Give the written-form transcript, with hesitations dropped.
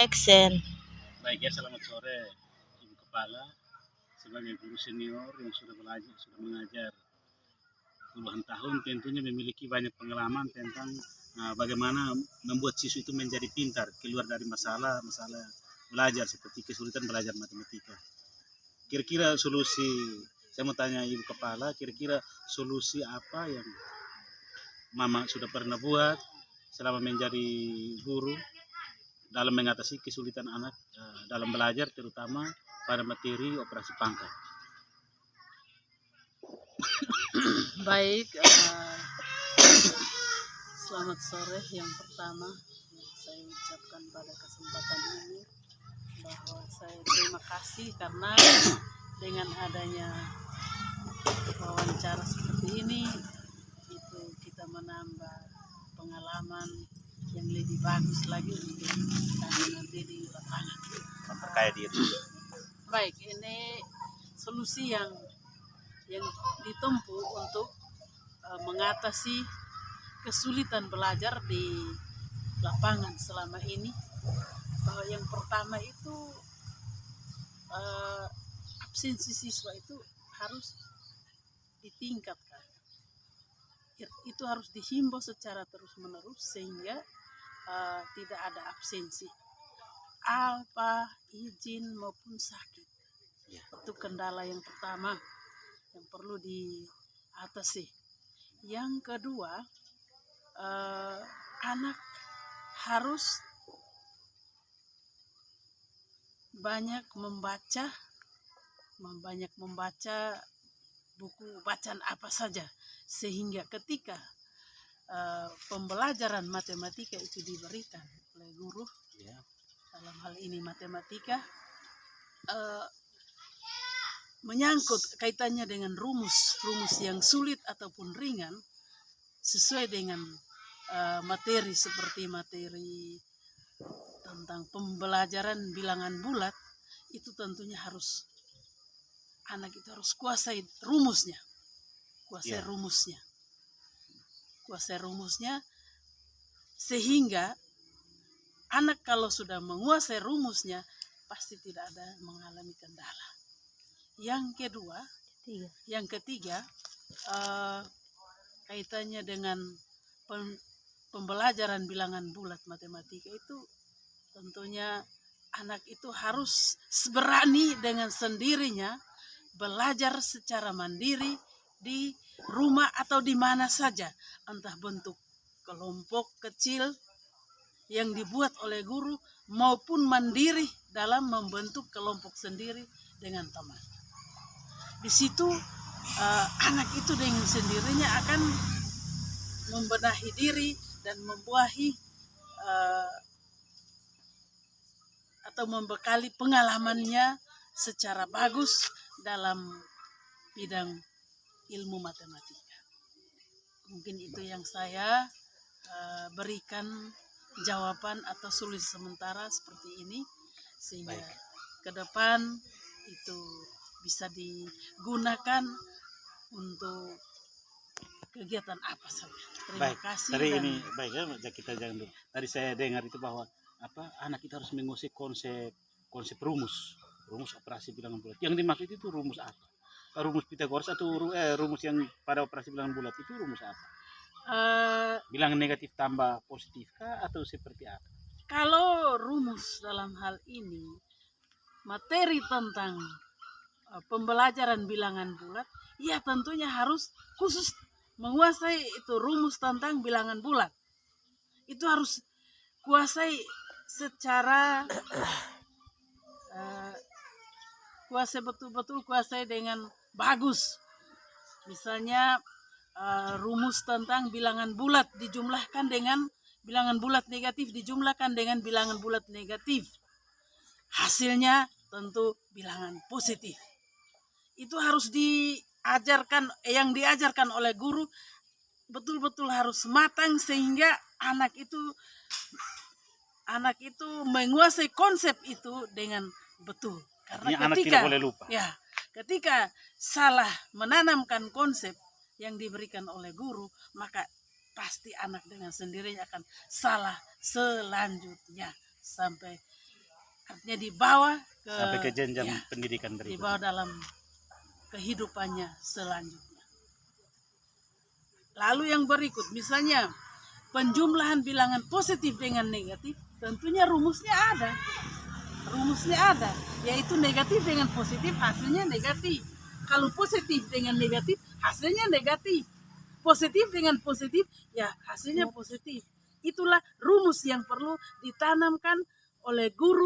Action. Baik ya, selamat sore Ibu Kepala. Sebagai guru senior yang sudah belajar, sudah mengajar puluhan tahun, tentunya memiliki banyak pengalaman tentang bagaimana membuat siswa itu menjadi pintar, keluar dari masalah belajar seperti kesulitan belajar matematika. Kira-kira solusi, saya mau tanya Ibu Kepala, kira-kira solusi apa yang Mama sudah pernah buat selama menjadi guru dalam mengatasi kesulitan anak dalam belajar, terutama pada materi operasi pangkat. Baik, selamat sore. Yang pertama yang saya ucapkan pada kesempatan ini bahwa saya terima kasih karena dengan adanya wawancara seperti ini itu kita menambah pengalaman yang lebih bagus lagi untuk kami nanti di lapangan. Memperkaya diri. Baik, ini solusi yang ditempuh untuk mengatasi kesulitan belajar di lapangan selama ini. Bahwa yang pertama itu absensi siswa itu harus ditingkatkan. Itu harus dihimbau secara terus-menerus sehingga tidak ada absensi. Alpa, izin maupun sakit. Itu kendala yang pertama yang perlu diatasi. Yang kedua, anak harus banyak membaca buku bacaan apa saja, sehingga ketika pembelajaran matematika itu diberikan oleh guru, dalam hal ini matematika, menyangkut kaitannya dengan rumus yang sulit ataupun ringan sesuai dengan materi seperti materi tentang pembelajaran bilangan bulat, itu tentunya harus anak itu harus kuasai rumusnya, sehingga anak kalau sudah menguasai rumusnya pasti tidak ada mengalami kendala. Yang ketiga, kaitannya dengan pembelajaran bilangan bulat matematika itu tentunya anak itu harus berani dengan sendirinya belajar secara mandiri di rumah atau di mana saja, entah bentuk kelompok kecil yang dibuat oleh guru maupun mandiri dalam membentuk kelompok sendiri dengan teman. Di situ anak itu dengan sendirinya akan membenahi diri dan membuahi atau membekali pengalamannya secara bagus dalam bidang ilmu matematika. Mungkin itu yang saya berikan jawaban atau solusi sementara seperti ini, sehingga ke depan itu bisa digunakan untuk kegiatan apa saja. Terima kasih. Tadi ini baik ya, kita jangan dulu. Tadi saya dengar itu bahwa anak kita harus menguasai konsep rumus operasi bilangan bulat. Yang dimaksud itu rumus apa? Rumus Pitagoras atau rumus yang pada operasi bilangan bulat itu rumus apa? Bilangan negatif tambah positif kah atau seperti apa? Kalau rumus dalam hal ini materi tentang pembelajaran bilangan bulat, ya tentunya harus khusus menguasai itu rumus tentang bilangan bulat. Itu harus kuasai secara betul-betul kuasai dengan bagus. Misalnya rumus tentang bilangan bulat dijumlahkan dengan bilangan bulat negatif dijumlahkan dengan bilangan bulat negatif. Hasilnya tentu bilangan positif. Itu harus diajarkan, yang diajarkan oleh guru betul-betul harus matang sehingga anak itu menguasai konsep itu dengan betul. Karena ketika salah menanamkan konsep yang diberikan oleh guru, maka pasti anak dengan sendirinya akan salah selanjutnya sampai artinya dibawa sampai ke jenjang ya, pendidikan berikutnya. dibawa dalam kehidupannya selanjutnya. Lalu yang berikut, misalnya penjumlahan bilangan positif dengan negatif, tentunya rumusnya ada. Rumusnya ada, yaitu negatif dengan positif hasilnya negatif. Kalau positif dengan negatif hasilnya negatif. Positif dengan positif ya hasilnya positif. Itulah rumus yang perlu ditanamkan oleh guru